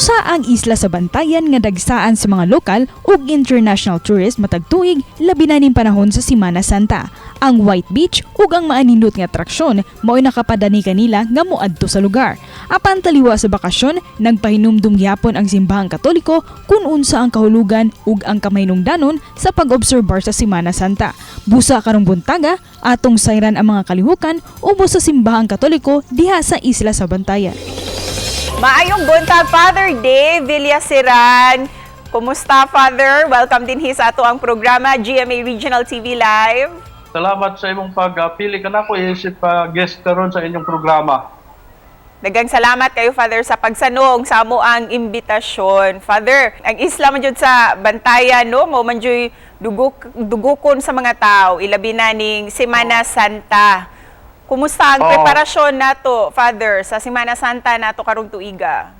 Usa ang isla sa Bantayan nga dagsaan sa mga lokal ug international tourist matag tuig labi na ning panahon sa Semana Santa. Ang White Beach ug ang maanindot nga atraksyon mao'y nakapadani kanila nga moadto sa lugar. Apan taliwa sa bakasyon, nagpahinumdum gyapon ang simbahang Katoliko kung unsa ang kahulugan ug ang kamahinungdanon sa pag-obserbar sa Semana Santa. Busa karong buntaga, atong sayran ang mga kalihukan ubos sa simbahang Katoliko diha sa isla sa Bantayan. Maayong buntag, Father Dave Villasiran. Kumusta, Father? Welcome din sa ato ang programa, GMA Regional TV Live. Salamat sa imong pagpili ka na ko isip guest karon sa inyong programa. Daghang salamat kayo, Father, sa pagsanog sa amo ang imbitasyon. Father, ang isla man jud sa Bantayan, no, mo man jud dugukon sa mga tao, ilabi na ning Semana Santa. Kumusta ang preparasyon nato, Father, sa Semana Santa nato karong tuiga?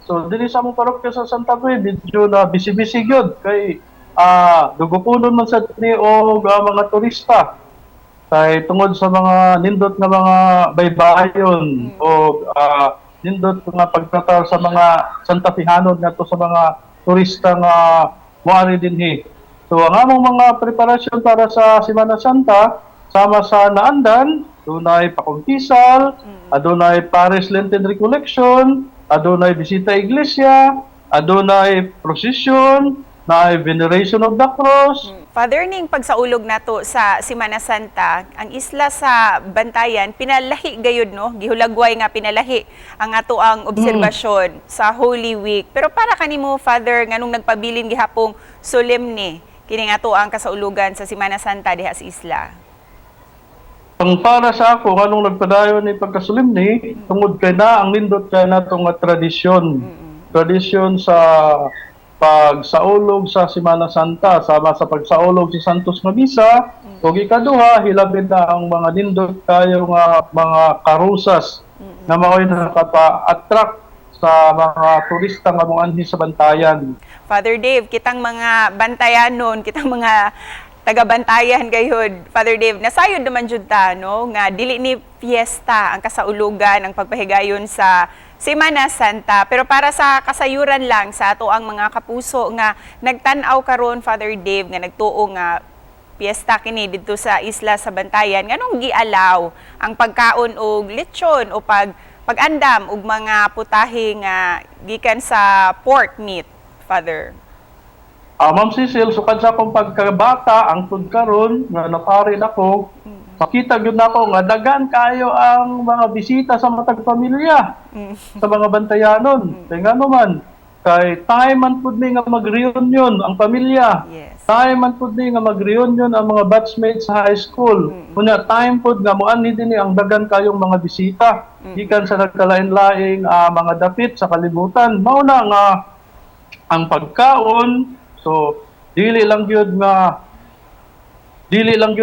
So dinhi sa among parokya sa Santa Fe, medyo na busy-busy gyud kay dugupunon man sa ni og mga turista. Kay tungod sa mga nindot nga mga baybayon o nindot nga pagtratar sa mga Santa Fehanon ngadto sa mga turista nga moari dinhi. So ang among mga preparasyon para sa Semana Santa sama sa naandan, adunay pakumpisal, adunay Paris Lenten Recollection, adunay bisita iglesia, adunay procession, naay veneration of the cross. Father, ning pagsaulog nato sa Semana Santa, ang isla sa Bantayan pinalahi gayud, no? Gihulagway nga pinalahi ang ato ang obserbasyon sa Holy Week. Pero para kanimo, Father, nganong nagpabilin gihapong solemne kining ato ang kasaulugan sa Semana Santa diha sa isla? Ang para sa ako, anong nagpadayon ni pagkasulimni, tungod kay na ang nindot kay natong tradisyon. Tradisyon sa pagsaulog sa Semana Santa, sama sa pagsaulog si Santos nga Misa, ug ikaduha, hilabin na ang mga nindot kayo nga mga karusas na mao'y nakapa-attract sa mga turista nga mong anhi sa Bantayan. Father Dave, kitang mga Bantayanon, kitang mga taga-Bantayan gayud, Father Dave, nasayod naman jud ta, no, nga dili ni fiesta ang kasaulugan, ang pagpahigayon sa Semana Santa. Pero para sa kasayuran lang sa ato ang mga kapuso nga nagtan-aw karon, Father Dave, nga nagtuo nga fiesta kini didto sa isla sa Bantayan, nganong gialaw ang pagkaon og lechon o pag-andam og mga putahe nga gikan sa pork meat, Father? Ma'am Cecil, sukad sa akong pagkabata, ang tud karon nga naparin ako, makita gyud nako nga daghan kayo ang mga bisita sa matag pamilya sa mga Bantayanon. Kay ngano man, kay time man pud ni nga mag-reunion ang pamilya. Yes. Time man pud ni nga mag-reunion ang mga batchmates sa high school. Kunya time pud nga moanhi dinhi ang daghan kayong mga bisita. Gikan sa nagkalain-laing mga dapit sa kalibutan. Mao na nga ang pagkaon. So, dili lang gyud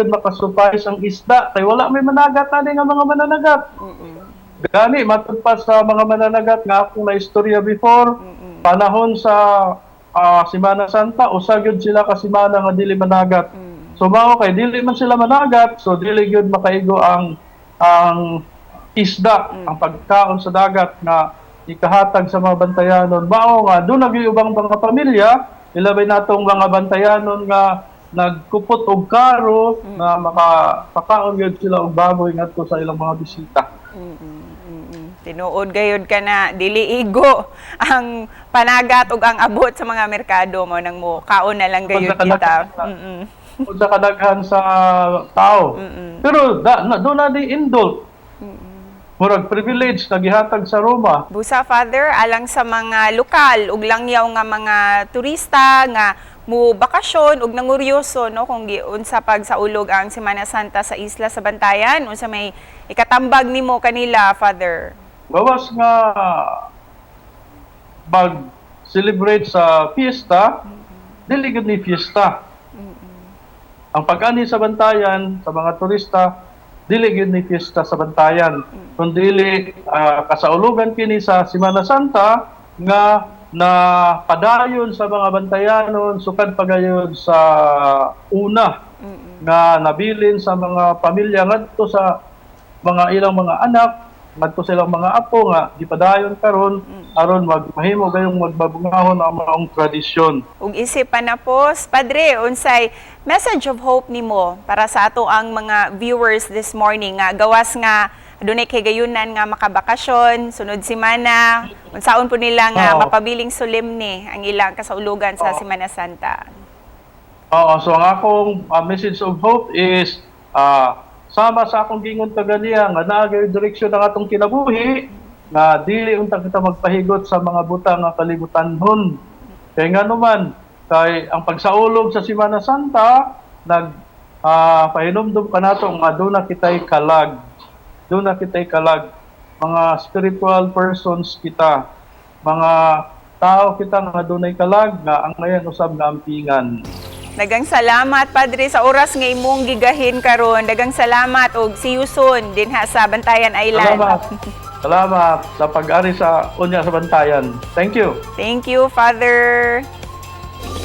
makasupay ang isda kay wala may managat ani nga mga mananagat. Gani matud pa sa mga mananagat nga akong naistorya before, panahon sa Semana Santa usa gyud sila ka semana nga dili managat. So mao kay dili man sila managat, so dili gyud makaigo ang isda, ang pagkaon sa dagat nga ikahatag sa mga Bantayanon. Mao nga doon nag-iubang mga pamilya, ilabay natong mga Bantayanon nga nagkupot og karo na makapakaon gyud sila og baboy ngadto sa ilang mga bisita. Tinuod gayud ka na dili igo ang panagat ug ang abot sa mga merkado mo nang mo kaon na lang gayud kita. Sa kadaghan sa tao. Pero do na di indulge. Murag privilege na gihatag sa Roma. Busa, Father, alang sa mga lokal ug langyaw nga mga turista nga mo bakasyon ug nanguryoso, no, kung unsa pagsaulog ang Semana Santa sa isla sa Bantayan, unsa may ikatambag nimo kanila, Father? Bawas nga mag-celebrate sa fiesta, dili gud ni fiesta. Ang pag-ani sa Bantayan sa mga turista, dili gyud ni fiesta sa Bantayan, kundi kasaulugan kini sa Semana Santa nga na padayon sa mga Bantayanon sukad pagayon sa una nga nabilin sa mga pamilya ngadto sa mga ilang mga anak ngadto silang mga apo nga gipadayon karon aron mahimo gayong magbabungahon ang maong tradisyon. Ug isip pa na po, Padre, unsay message of hope nimo para sa ato ang mga viewers this morning nga gawas nga adunay kay gayunan nga makabakasyon sunod semana, unsaon po nila nga Oo. mapabiling solemne ang ilang kasaulugan sa Oo. Semana Santa. Oo, so ang akong message of hope is sama sa akong gingon taganiya nga naa gyud direksyon ng atong kinabuhi nga dili unta kita magpahigot sa mga butang nga kalibutanhon. Kay nga naman kay ang pagsaulog sa Semana Santa pahinumdum kanato nga aduna kitay kalag. Aduna kitay kalag. Mga spiritual persons kita, mga tao kita nga adunay kalag nga ang ngayon usab nga ampingan. Dagang salamat, Padre, sa oras nga imong gigahin karon. Dagang salamat og see you soon dinha sa Bantayan Island. Salamat. Salamat sa pag-ari sa unya sa Bantayan. Thank you. Thank you, Father.